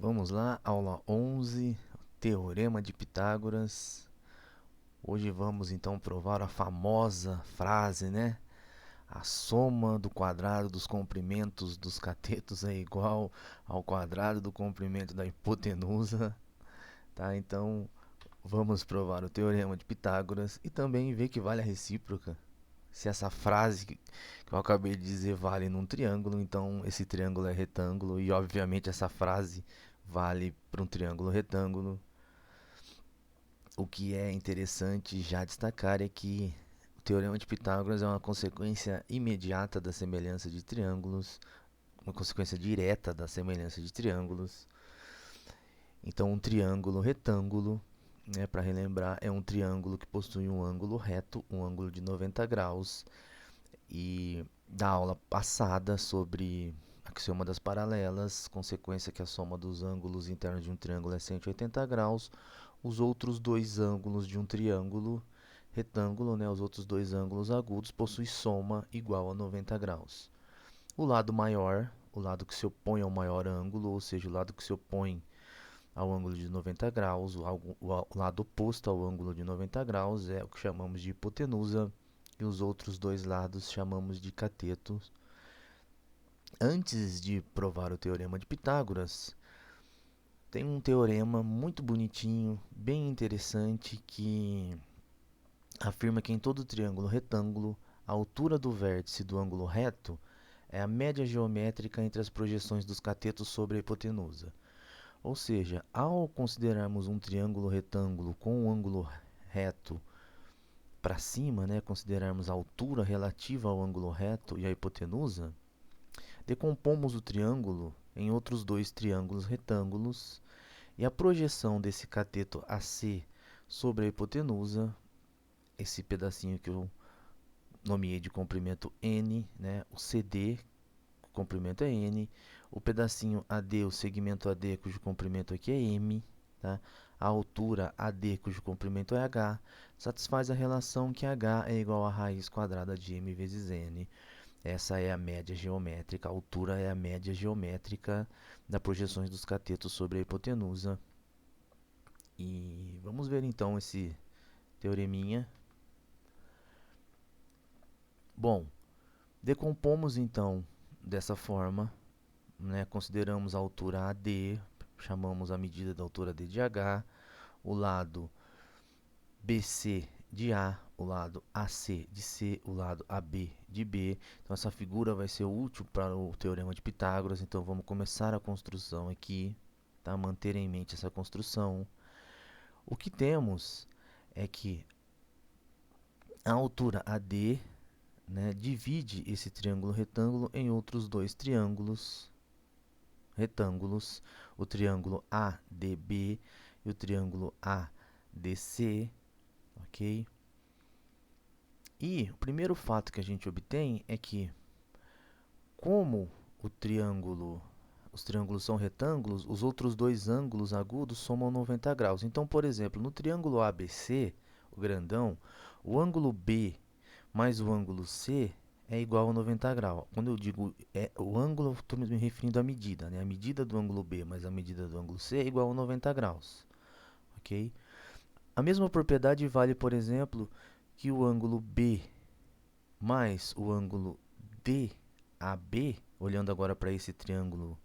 Vamos lá, aula 11, Teorema de Pitágoras. Hoje vamos então provar a famosa frase, né? A soma do quadrado dos comprimentos dos catetos é igual ao quadrado do comprimento da hipotenusa, tá? Então, vamos provar o Teorema de Pitágoras e também ver que vale a recíproca. Se essa frase que eu acabei de dizer vale num triângulo, então esse triângulo é retângulo e obviamente essa frase vale para um triângulo retângulo. O que é interessante já destacar é que o Teorema de Pitágoras é uma consequência imediata da semelhança de triângulos, uma consequência direta da semelhança de triângulos. Então, um triângulo retângulo, né, para relembrar, é um triângulo que possui um ângulo reto, um ângulo de 90 graus. E da aula passada sobre axioma das paralelas, consequência que a soma dos ângulos internos de um triângulo é 180 graus, os outros dois ângulos de um triângulo retângulo, né, os outros dois ângulos agudos, possuem soma igual a 90 graus. O lado maior, o lado que se opõe ao maior ângulo, ou seja, o lado que se opõe ao ângulo de 90 graus, o lado oposto ao ângulo de 90 graus é o que chamamos de hipotenusa, e os outros dois lados chamamos de catetos. Antes de provar o teorema de Pitágoras, tem um teorema muito bonitinho, bem interessante, que afirma que em todo triângulo retângulo, a altura do vértice do ângulo reto é a média geométrica entre as projeções dos catetos sobre a hipotenusa. Ou seja, ao considerarmos um triângulo retângulo com um ângulo reto para cima, né, considerarmos a altura relativa ao ângulo reto e à hipotenusa, decompomos o triângulo em outros dois triângulos retângulos e a projeção desse cateto AC sobre a hipotenusa, esse pedacinho que eu nomeei de comprimento N, né, o CD, o comprimento é N, o pedacinho AD, o segmento AD, cujo comprimento aqui é M, tá? A altura AD, cujo comprimento é H, satisfaz a relação que H é igual a raiz quadrada de M vezes N. Essa é a média geométrica, a altura é a média geométrica das projeções dos catetos sobre a hipotenusa. E vamos ver então esse teoreminha. Bom, decompomos então dessa forma, né? Consideramos a altura AD, chamamos a medida da altura D de H, o lado BC de A, o lado AC de C, o lado AB de B. Então essa figura vai ser útil para o teorema de Pitágoras, então vamos começar a construção aqui, tá? Manter em mente essa construção. O que temos é que a altura AD, né, divide esse triângulo retângulo em outros dois triângulos retângulos, o triângulo ADB e o triângulo ADC, ok? E o primeiro fato que a gente obtém é que, como os triângulos são retângulos, os outros dois ângulos agudos somam 90 graus. Então, por exemplo, no triângulo ABC, o grandão, o ângulo B mais o ângulo C é igual a 90 graus. Quando eu digo o ângulo, estou me referindo à medida, né? A medida do ângulo B mais a medida do ângulo C é igual a 90 graus, ok? A mesma propriedade vale, por exemplo, que o ângulo B mais o ângulo DAB, olhando agora para esse triângulo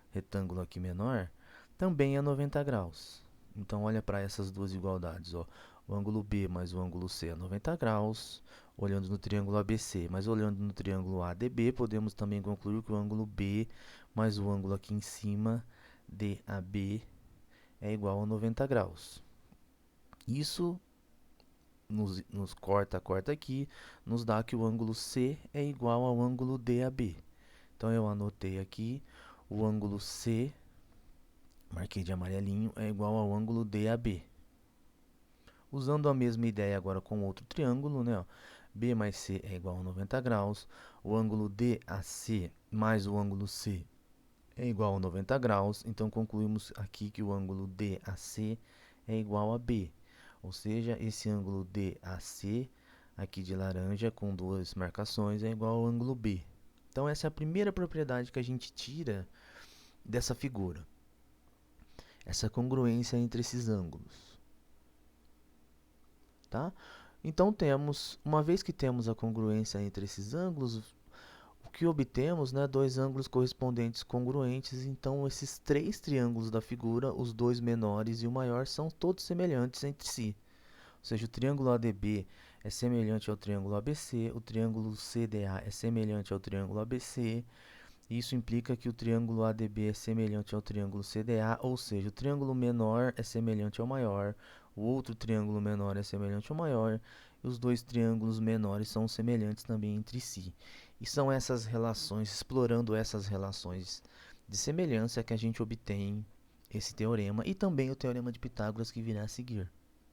retângulo aqui menor, também é 90 graus. Então, olha para essas duas igualdades, ó. O ângulo B mais o ângulo C é 90 graus, olhando no triângulo ABC. Mas olhando no triângulo ADB, podemos também concluir que o ângulo B mais o ângulo aqui em cima, DAB, é igual a 90 graus. Isso nos corta aqui, nos dá que o ângulo C é igual ao ângulo DAB. Então, eu anotei aqui, o ângulo C, marquei de amarelinho, é igual ao ângulo DAB. Usando a mesma ideia agora com outro triângulo, né, ó, B mais C é igual a 90 graus, o ângulo DAC mais o ângulo C é igual a 90 graus, então concluímos aqui que o ângulo DAC é igual a B. Ou seja, esse ângulo DAC, aqui de laranja, com duas marcações, é igual ao ângulo B. Então, essa é a primeira propriedade que a gente tira dessa figura. essa congruência entre esses ângulos, tá? Então temos, uma vez que temos a congruência entre esses ângulos, o que obtemos, né, dois ângulos correspondentes congruentes. Então esses três triângulos da figura, os dois menores e o maior, são todos semelhantes entre si. Ou seja, o triângulo ADB é semelhante ao triângulo ABC, o triângulo CDA é semelhante ao triângulo ABC. Isso implica que o triângulo ADB é semelhante ao triângulo CDA, ou seja, o triângulo menor é semelhante ao maior, o outro triângulo menor é semelhante ao maior, e os dois triângulos menores são semelhantes também entre si. E são essas relações, explorando essas relações de semelhança, que a gente obtém esse teorema e também o teorema de Pitágoras, que virá a seguir,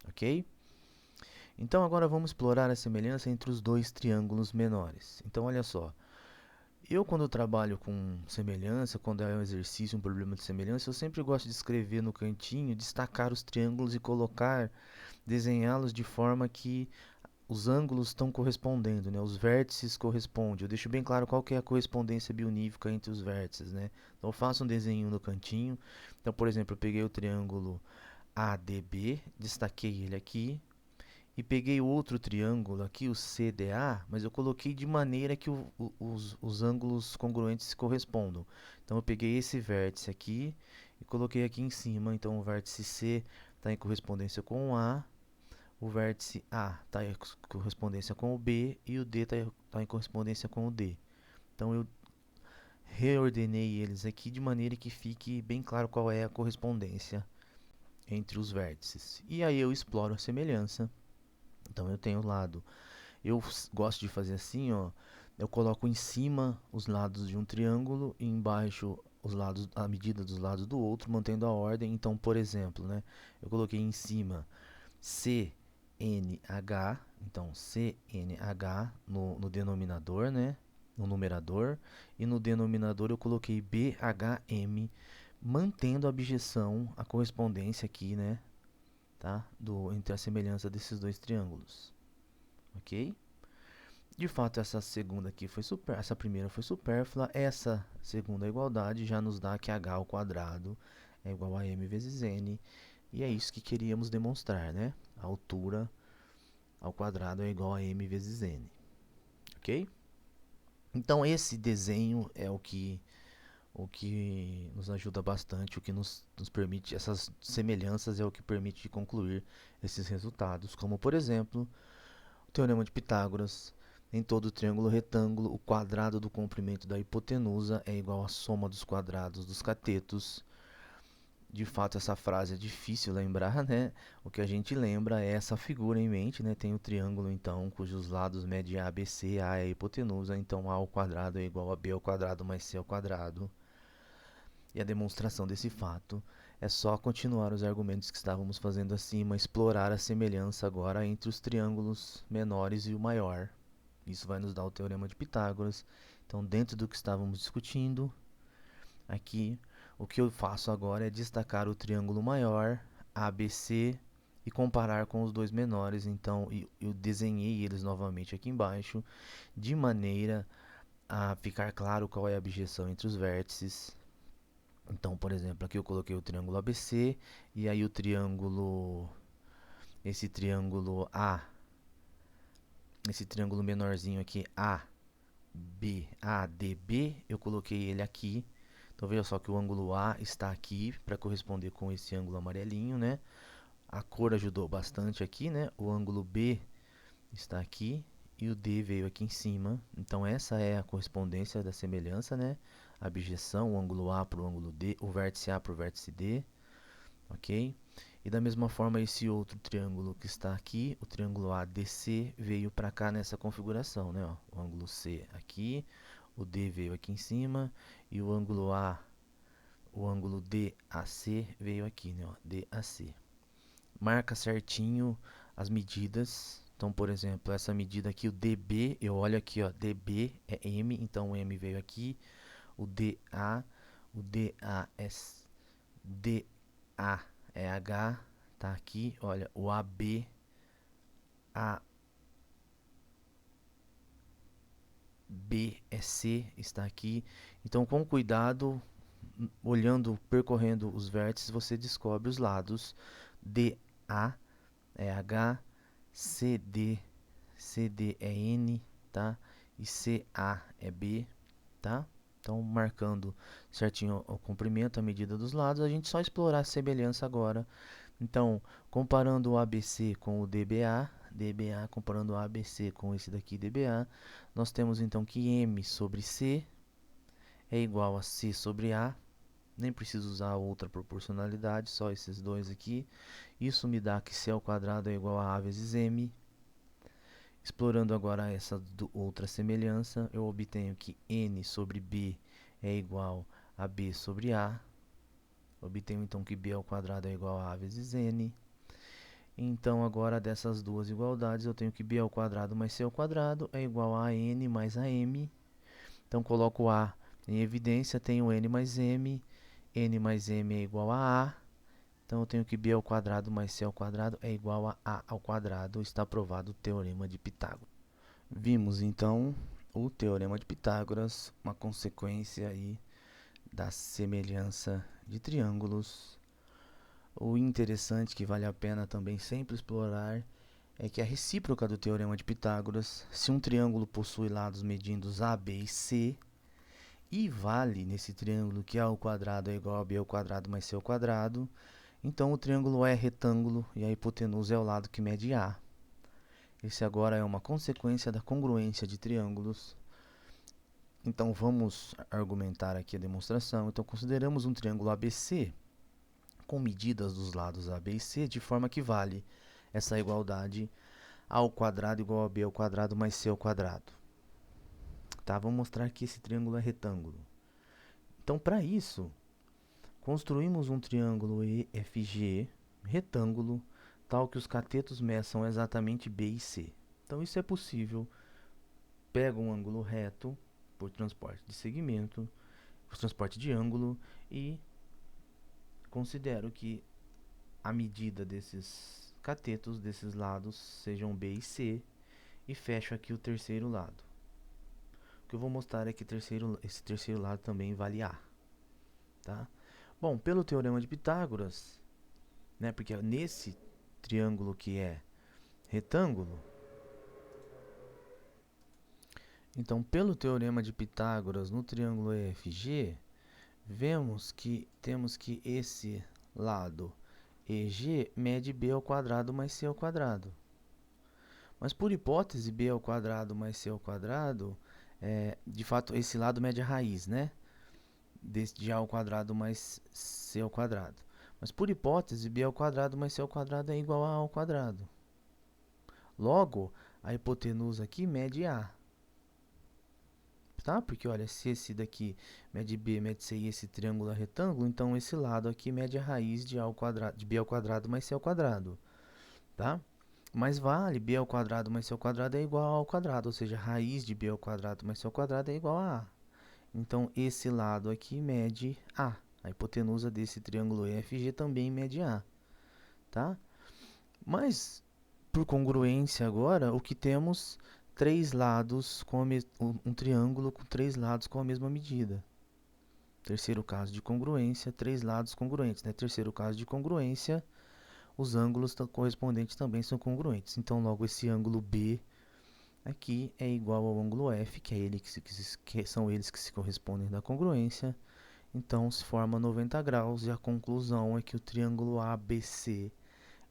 ok? Então agora vamos explorar a semelhança entre os dois triângulos menores. Então olha só, eu quando trabalho com semelhança, quando é um exercício, um problema de semelhança, eu sempre gosto de escrever no cantinho, destacar os triângulos e colocar, desenhá-los de forma que os ângulos estão correspondendo, né? Os vértices correspondem. Eu deixo bem claro qual que é a correspondência bionívoca entre os vértices, né? Então eu faço um desenho no cantinho. Então, por exemplo, eu peguei o triângulo ADB, destaquei ele aqui, e peguei o outro triângulo aqui, o CDA, mas eu coloquei de maneira que os ângulos congruentes se correspondam. Então eu peguei esse vértice aqui e coloquei aqui em cima. Então o vértice C está em correspondência com o A, o vértice A está em correspondência com o B e o D está em correspondência com o D. Então eu reordenei eles aqui de maneira que fique bem claro qual é a correspondência entre os vértices. E aí eu exploro a semelhança. Então eu tenho o lado, eu gosto de fazer assim, ó, eu coloco em cima os lados de um triângulo e embaixo os lados, a medida dos lados do outro, mantendo a ordem. Então, por exemplo, né, eu coloquei em cima CNH, então CNH no denominador, né, no numerador, e no denominador eu coloquei BHM, mantendo a abjeção, a correspondência aqui, né, tá, entre a semelhança desses dois triângulos, ok? De fato, essa segunda aqui foi super, essa primeira foi supérflua. Essa segunda igualdade já nos dá que h ao quadrado é igual a m vezes n, e é isso que queríamos demonstrar, né? A altura ao quadrado é igual a m vezes n, ok? Então esse desenho é o que nos ajuda bastante, o que nos permite, essas semelhanças é o que permite concluir esses resultados, como por exemplo, o teorema de Pitágoras. Em todo triângulo retângulo, o quadrado do comprimento da hipotenusa é igual à soma dos quadrados dos catetos. De fato, essa frase é difícil lembrar, né? O que a gente lembra é essa figura em mente, né? Tem o triângulo, então, cujos lados medem ABC, A é a hipotenusa, então A ao quadrado é igual a B ao quadrado mais C ao quadrado. E a demonstração desse fato é só continuar os argumentos que estávamos fazendo acima, explorar a semelhança agora entre os triângulos menores e o maior. Isso vai nos dar o teorema de Pitágoras. Então, dentro do que estávamos discutindo, aqui, o que eu faço agora é destacar o triângulo maior, ABC, e comparar com os dois menores. Então, eu desenhei eles novamente aqui embaixo, de maneira a ficar claro qual é a abjeção entre os vértices. Então, por exemplo, aqui eu coloquei o triângulo ABC, e aí o triângulo, esse triângulo A, esse triângulo menorzinho aqui, ADB, eu coloquei ele aqui. Então veja só que o ângulo A está aqui para corresponder com esse ângulo amarelinho, né? A cor ajudou bastante aqui, né? O ângulo B está aqui e o D veio aqui em cima. Então essa é a correspondência da semelhança, né? A abjeção, o ângulo A para o ângulo D, o vértice A para o vértice D, ok? E da mesma forma esse outro triângulo que está aqui, o triângulo ADC, veio para cá nessa configuração, né? Ó, o ângulo C aqui, o D veio aqui em cima e o ângulo DAC veio aqui, né? Ó, DAC. Marca certinho as medidas. Então, por exemplo, essa medida aqui, o DB, eu olho aqui, ó, DB é M, então o M veio aqui. O DA, o DA é H, tá aqui. Olha, o AB, AB é C, está aqui. Então, com cuidado, olhando, percorrendo os vértices, você descobre os lados DA é H, CD, CD é N, tá? E CA é B, tá? Então, marcando certinho o comprimento, a medida dos lados, a gente só explorar a semelhança agora. Então, comparando o ABC com o DBA, DBA comparando o ABC com esse daqui, DBA, nós temos então que M sobre C é igual a C sobre A. Nem preciso usar outra proporcionalidade, só esses dois aqui. Isso me dá que C ao quadrado é igual a A vezes M. Explorando agora essa outra semelhança, eu obtenho que N sobre B é igual a B sobre A. Obtenho então que B ao quadrado é igual a A vezes N. Então agora dessas duas igualdades eu tenho que B ao quadrado mais C ao quadrado é igual a N mais a M. Então coloco A em evidência, tenho N mais M. N mais M é igual a A. Então eu tenho que B ao quadrado mais C ao quadrado é igual a A ao quadrado. Está provado o Teorema de Pitágoras. Vimos então o Teorema de Pitágoras, uma consequência aí da semelhança de triângulos. O interessante que vale a pena também sempre explorar é que a recíproca do Teorema de Pitágoras, se um triângulo possui lados medindo A, B e C, e vale nesse triângulo que A ao quadrado é igual a B ao quadrado mais C ao quadrado, então o triângulo é retângulo e a hipotenusa é o lado que mede A. Esse agora é uma consequência da congruência de triângulos. Então vamos argumentar aqui a demonstração. Então consideramos um triângulo ABC com medidas dos lados A, B e C, de forma que vale essa igualdade A ao quadrado igual a B ao quadrado mais C ao quadrado. Tá, vamos mostrar que esse triângulo é retângulo. Então, para isso, construímos um triângulo EFG retângulo, tal que os catetos meçam exatamente B e C. Então, isso é possível. Pego um ângulo reto por transporte de segmento, por transporte de ângulo, e considero que a medida desses catetos, desses lados, sejam B e C, e fecho aqui o terceiro lado. O que eu vou mostrar é que esse terceiro lado também vale A. Tá? Bom, pelo Teorema de Pitágoras, né, porque nesse triângulo que é retângulo, então pelo Teorema de Pitágoras no triângulo EFG, vemos que temos que esse lado EG mede B ao quadrado mais C ao quadrado. Mas por hipótese, B ao quadrado mais C ao quadrado, de fato esse lado mede a raiz, né? De A ao quadrado mais C ao quadrado. Mas por hipótese, B ao quadrado mais C ao quadrado é igual a A ao quadrado. Logo, a hipotenusa aqui mede A. Tá? Porque olha, se esse daqui mede B, mede C e esse triângulo é retângulo, então esse lado aqui mede a raiz de A ao quadrado, de B ao quadrado mais C ao quadrado. Tá? Mas vale, B ao quadrado mais C ao quadrado é igual a A ao quadrado, ou seja, a raiz de B ao quadrado mais C ao quadrado é igual a A. Então, esse lado aqui mede A. A hipotenusa desse triângulo EFG também mede A. Tá? Mas, por congruência agora, o que temos? Três lados com um triângulo com três lados com a mesma medida. Terceiro caso de congruência, três lados congruentes. Né? Terceiro caso de congruência, os ângulos correspondentes também são congruentes. Então, logo, esse ângulo B aqui é igual ao ângulo F, que são eles que se correspondem da congruência. Então, se forma 90 graus e a conclusão é que o triângulo ABC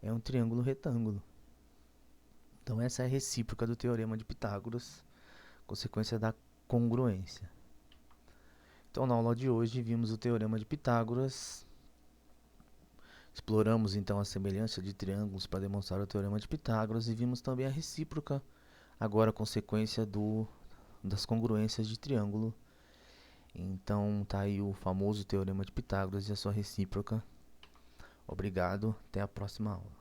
é um triângulo retângulo. Então, essa é a recíproca do Teorema de Pitágoras, consequência da congruência. Então, na aula de hoje, vimos o Teorema de Pitágoras. Exploramos, então, a semelhança de triângulos para demonstrar o Teorema de Pitágoras e vimos também a recíproca, agora consequência das congruências de triângulo. Então, tá aí o famoso Teorema de Pitágoras e a sua recíproca. Obrigado, até a próxima aula.